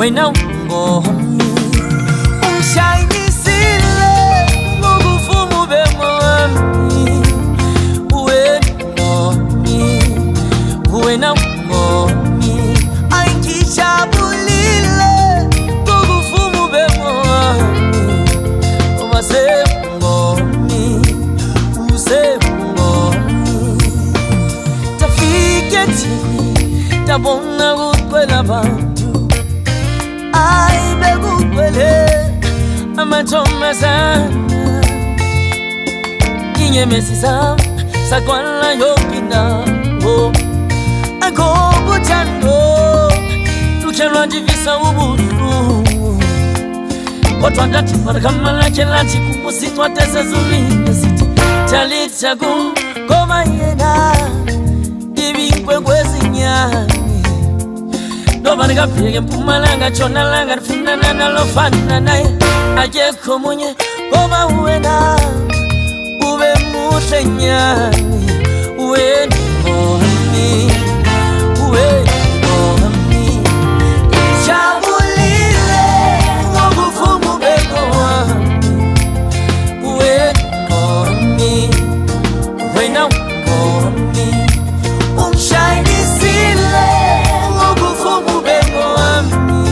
wena ngomi ungishayinisile ngokuvumu bemami wena ngomi ayikijabulile ngokuvumu bemami ngomi tabona kukwela abantu ay bekukwele amathokozana inyemesisa sakwala yokinaho akobuthando luchelwa ndivisa ubuhlungu kodwa ndathi marikama lakhe lathi kumusithwa tesezulwini sithi talitha ngoma yena kwezinyani ndoba nikafike Mpumalanga Tshonalanga ndifunana nalofana naye akekho munye ngoba wena ube muhle nyani wena ngomi jabulile ngokuvumu bemami wena ngomi ungishayinisile ngokuvumu bemami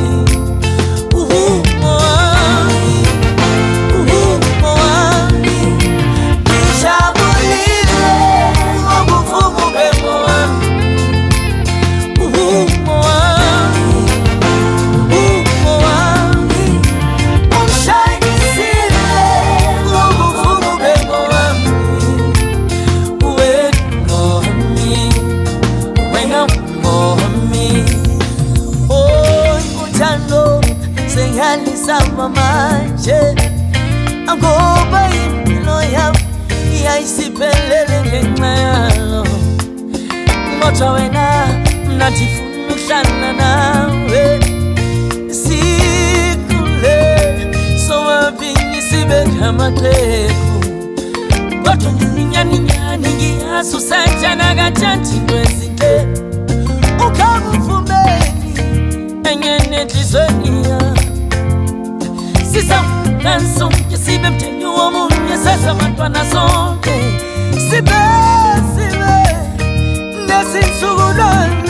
ngijabulile ngokuvumu bemami ungishayinisile ngokuvumu bemami uthando sengihalisa manje angoba impilo yami iyayisiphelele ngenxa yalo kodwa wena ndifuna ukuhlala nawe sikule sobabili sibe ngamaqheku kodwa ninyani ngiyazi usanjana kanjani into ezinhle ukhamuvumeli engene enhlizweni sonke sibe mtheni womunye sesabantwana sonke sibe nezinsukulwane